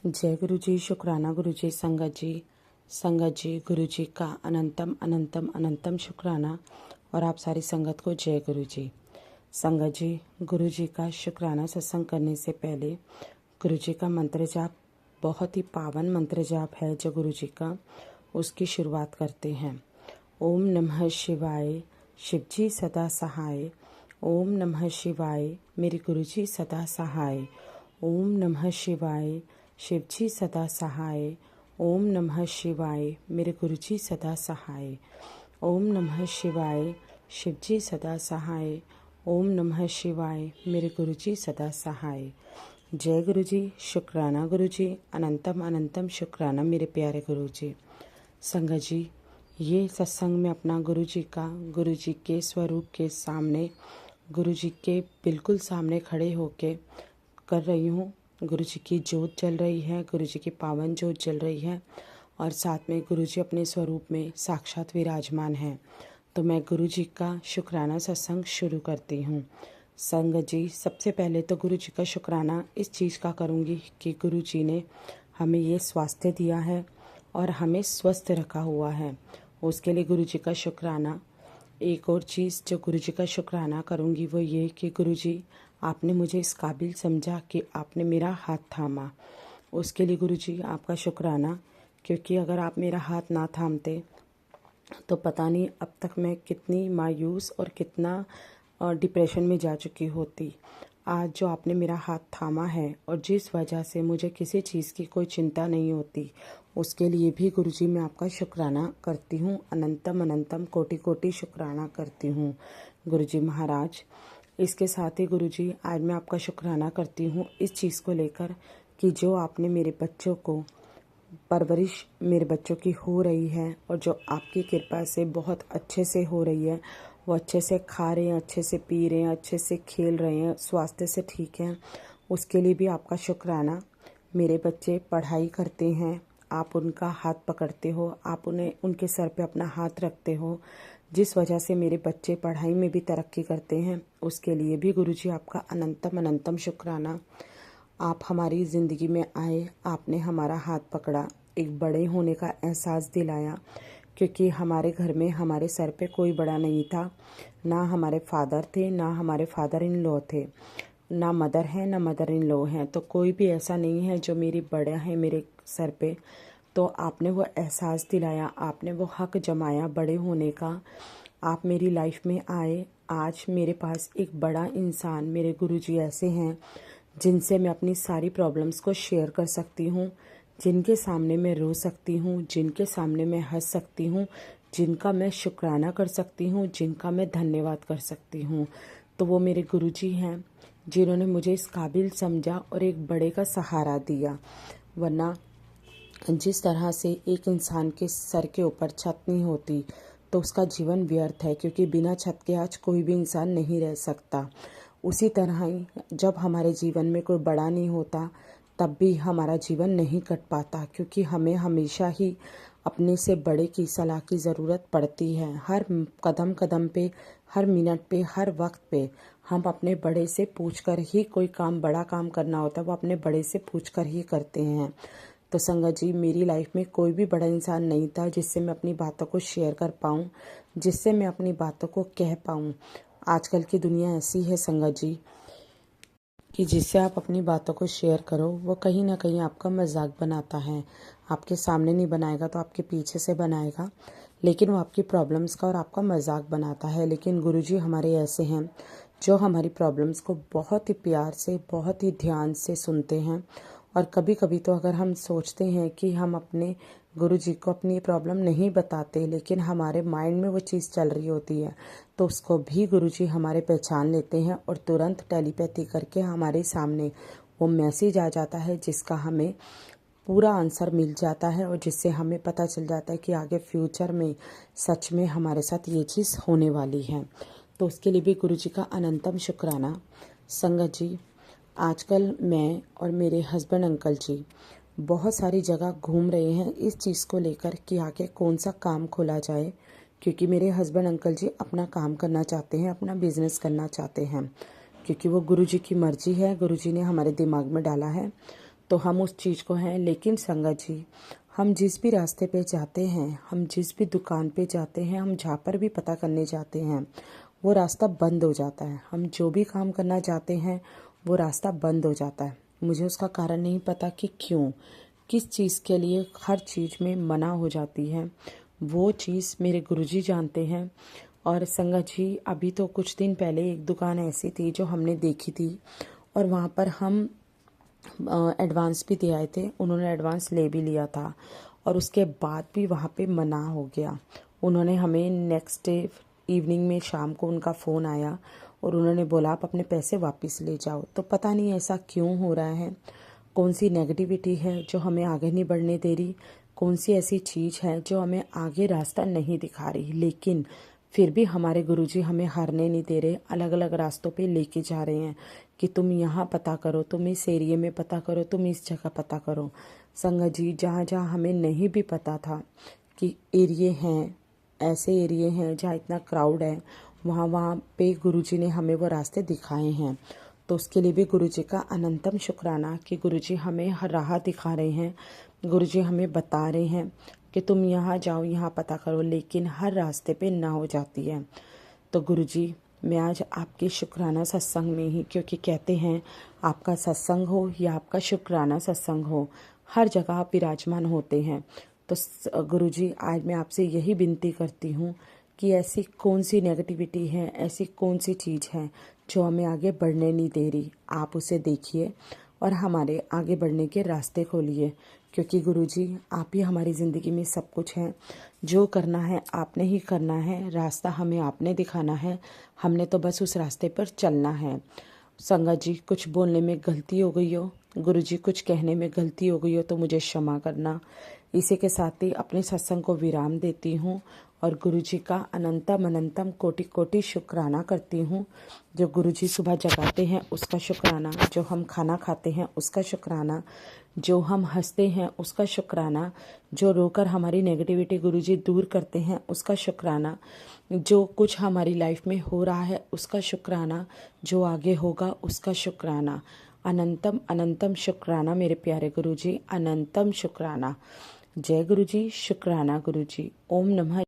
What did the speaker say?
जय गुरु जी, शुक्राना गुरु जी, संगत जी गुरु जी का अनंतम अनंतम अनंतम शुक्राना। और आप सारी संगत को जय गुरु जी। संगत जी, गुरु जी का शुक्राना सत्संग करने से पहले गुरु जी का मंत्र जाप, बहुत ही पावन मंत्र जाप है जो गुरु जी का, उसकी शुरुआत करते हैं। ओम नमः शिवाय, शिव जी सदा सहाय। ओम नमः शिवाय, मेरे गुरु जी सदा सहाय। ओम नमः शिवाय, शिव जी सदा सहाय। ओम नमः शिवाय, मेरे गुरु जी सदा सहाय। ओम नमः शिवाय, शिव जी सदा सहाय। ओम नमः शिवाय, मेरे गुरु जी सदा सहाय। जय गुरु जी, शुक्राना गुरु जी, अनंतम अनंतम शुक्राना मेरे प्यारे गुरु जी। संगत जी, ये सत्संग में अपना गुरु जी का, गुरु जी के स्वरूप के सामने, गुरु जी के बिल्कुल सामने खड़े होके कर रही हूँ। गुरु जी की जोत जल रही है, गुरु जी की पावन जोत जल रही है और साथ में गुरु जी अपने स्वरूप में साक्षात विराजमान हैं। तो मैं गुरु जी का शुक्राना सत्संग शुरू करती हूँ। संगत जी, सबसे पहले तो गुरु जी का शुक्राना इस चीज़ का करूँगी कि गुरु जी ने हमें ये स्वास्थ्य दिया है और हमें स्वस्थ रखा हुआ है, उसके लिए गुरु जी का शुक्राना। एक और चीज़ जो गुरु जी का शुक्राना करूँगी वो ये कि गुरु जी, आपने मुझे इस काबिल समझा कि आपने मेरा हाथ थामा, उसके लिए गुरु जी आपका शुक्राना। क्योंकि अगर आप मेरा हाथ ना थामते तो पता नहीं अब तक मैं कितनी मायूस और कितना डिप्रेशन में जा चुकी होती। आज जो आपने मेरा हाथ थामा है और जिस वजह से मुझे किसी चीज़ की कोई चिंता नहीं होती, उसके लिए भी गुरुजी मैं आपका शुक्राना करती हूँ। अनंतम अनंतम कोटि कोटि शुक्राना करती हूँ गुरुजी महाराज। इसके साथ ही गुरुजी, आज मैं आपका शुक्राना करती हूँ इस चीज़ को लेकर कि जो आपने मेरे बच्चों को, परवरिश मेरे बच्चों की हो रही है और जो आपकी कृपा से बहुत अच्छे से हो रही है, वो अच्छे से खा रहे हैं, अच्छे से पी रहे हैं, अच्छे से खेल रहे हैं, स्वास्थ्य से ठीक हैं, उसके लिए भी आपका शुक्राना। मेरे बच्चे पढ़ाई करते हैं, आप उनका हाथ पकड़ते हो, आप उन्हें उनके सर पे अपना हाथ रखते हो, जिस वजह से मेरे बच्चे पढ़ाई में भी तरक्की करते हैं, उसके लिए भी गुरुजी आपका अनंतम अनंतम शुक्राना। आप हमारी ज़िंदगी में आए, आपने हमारा हाथ पकड़ा, एक बड़े होने का एहसास दिलाया। क्योंकि हमारे घर में हमारे सर पे कोई बड़ा नहीं था, ना हमारे फादर थे, ना हमारे फादर इन लॉ थे, ना मदर है, ना मदर इन लॉ हैं, तो कोई भी ऐसा नहीं है जो मेरी बड़ा है मेरे सर पे। तो आपने वो एहसास दिलाया, आपने वो हक जमाया बड़े होने का। आप मेरी लाइफ में आए, आज मेरे पास एक बड़ा इंसान, मेरे गुरुजी ऐसे हैं जिनसे मैं अपनी सारी प्रॉब्लम्स को शेयर कर सकती हूँ, जिनके सामने मैं रो सकती हूँ, जिनके सामने मैं हंस सकती हूँ, जिनका मैं शुक्राना कर सकती हूँ, जिनका मैं धन्यवाद कर सकती हूँ। तो वो मेरे गुरुजी हैं जिन्होंने मुझे इस काबिल समझा और एक बड़े का सहारा दिया। वरना जिस तरह से एक इंसान के सर के ऊपर छत नहीं होती तो उसका जीवन व्यर्थ है, क्योंकि बिना छत के आज कोई भी इंसान नहीं रह सकता। उसी तरह ही जब हमारे जीवन में कोई बड़ा नहीं होता तब भी हमारा जीवन नहीं कट पाता, क्योंकि हमें हमेशा ही अपने से बड़े की सलाह की ज़रूरत पड़ती है। हर कदम कदम पे, हर मिनट पे, हर वक्त पे हम अपने बड़े से पूछकर ही कोई काम, बड़ा काम करना होता है वो अपने बड़े से पूछकर ही करते हैं। तो संगत जी, मेरी लाइफ में कोई भी बड़ा इंसान नहीं था जिससे मैं अपनी बातों को शेयर कर पाऊँ, जिससे मैं अपनी बातों को कह पाऊँ। आजकल की दुनिया ऐसी है संगत जी कि जिससे आप अपनी बातों को शेयर करो वो कहीं ना कहीं आपका मजाक बनाता है। आपके सामने नहीं बनाएगा तो आपके पीछे से बनाएगा, लेकिन वो आपकी प्रॉब्लम्स का और आपका मजाक बनाता है। लेकिन गुरुजी हमारे ऐसे हैं जो हमारी प्रॉब्लम्स को बहुत ही प्यार से, बहुत ही ध्यान से सुनते हैं। और कभी कभी तो अगर हम सोचते हैं कि हम अपने गुरुजी को अपनी प्रॉब्लम नहीं बताते, लेकिन हमारे माइंड में वो चीज़ चल रही होती है, तो उसको भी गुरुजी हमारे पहचान लेते हैं और तुरंत टेलीपैथी करके हमारे सामने वो मैसेज आ जाता है जिसका हमें पूरा आंसर मिल जाता है और जिससे हमें पता चल जाता है कि आगे फ्यूचर में सच में हमारे साथ ये चीज़ होने वाली है। तो उसके लिए भी गुरुजी का अनंतम शुक्राना। संगत जी, आजकल मैं और मेरे हस्बैंड अंकल जी बहुत सारी जगह घूम रहे हैं इस चीज़ को लेकर कि आगे कौन सा काम खोला जाए, क्योंकि मेरे हस्बैंड अंकल जी अपना काम करना चाहते हैं, अपना बिजनेस करना चाहते हैं, क्योंकि वो गुरुजी की मर्जी है, गुरुजी ने हमारे दिमाग में डाला है। तो हम उस चीज़ को हैं। लेकिन संगत जी, हम जिस भी रास्ते पे जाते हैं, हम जिस भी दुकान पे जाते हैं, हम जहाँ पर भी पता करने जाते हैं, वो रास्ता बंद हो जाता है। हम जो भी काम करना चाहते हैं वो रास्ता बंद हो जाता है। मुझे उसका कारण नहीं पता कि क्यों, किस चीज़ के लिए हर चीज़ में मना हो जाती है। वो चीज़ मेरे गुरुजी जानते हैं। और संगत जी, अभी तो कुछ दिन पहले एक दुकान ऐसी थी जो हमने देखी थी और वहाँ पर हम एडवांस भी दे आए थे। उन्होंने एडवांस ले भी लिया था और उसके बाद भी वहाँ पे मना हो गया। उन्होंने हमें नेक्स्ट डे इवनिंग में, शाम को उनका फ़ोन आया और उन्होंने बोला आप अपने पैसे वापस ले जाओ। तो पता नहीं ऐसा क्यों हो रहा है, कौन सी नेगेटिविटी है जो हमें आगे नहीं बढ़ने दे रही, कौन सी ऐसी चीज़ है जो हमें आगे रास्ता नहीं दिखा रही। लेकिन फिर भी हमारे गुरुजी हमें हारने नहीं दे रहे, अलग अलग रास्तों पे लेके जा रहे हैं कि तुम यहाँ पता करो, तुम इस एरिए में पता करो, तुम इस जगह पता करो। संगत जी, जहाँ जहाँ हमें नहीं भी पता था कि एरिए हैं, ऐसे एरिए हैं जहाँ इतना क्राउड है, वहाँ वहाँ पे गुरुजी ने हमें वो रास्ते दिखाए हैं। तो उसके लिए भी गुरुजी का अनंतम शुक्राना कि गुरुजी हमें हर राह दिखा रहे हैं, गुरुजी हमें बता रहे हैं कि तुम यहाँ जाओ, यहाँ पता करो, लेकिन हर रास्ते पे ना हो जाती है। तो गुरुजी, मैं आज आपके शुक्राना सत्संग में ही, क्योंकि कहते हैं आपका सत्संग हो या आपका शुक्राना सत्संग हो, हर जगह आप विराजमान होते हैं। तो गुरुजी, आज मैं आपसे यही विनती करती हूँ कि ऐसी कौन सी नेगेटिविटी है, ऐसी कौन सी चीज़ है जो हमें आगे बढ़ने नहीं दे रही, आप उसे देखिए और हमारे आगे बढ़ने के रास्ते खोलिए। क्योंकि गुरुजी, आप ही हमारी ज़िंदगी में सब कुछ हैं। जो करना है आपने ही करना है, रास्ता हमें आपने दिखाना है, हमने तो बस उस रास्ते पर चलना है। संगत जी, कुछ बोलने में गलती हो गई हो, गुरुजी कुछ कहने में गलती हो गई हो तो मुझे क्षमा करना। इसी के साथ ही अपने सत्संग को विराम देती हूँ और गुरुजी का अनंतम अनंतम कोटि कोटि शुक्राना करती हूँ। जो गुरुजी सुबह जगाते हैं उसका शुक्राना, जो हम खाना खाते हैं उसका शुक्राना, जो हम हंसते हैं उसका शुक्राना, जो रोकर हमारी नेगेटिविटी गुरुजी दूर करते हैं उसका शुक्राना, जो कुछ हमारी लाइफ में हो रहा है उसका शुक्राना, जो आगे होगा उसका शुक्राना। अनंतम अनंतम शुक्राना मेरे प्यारे गुरुजी, अनंतम शुक्राना। जय गुरुजी, शुक्राना गुरुजी। ओम नमः।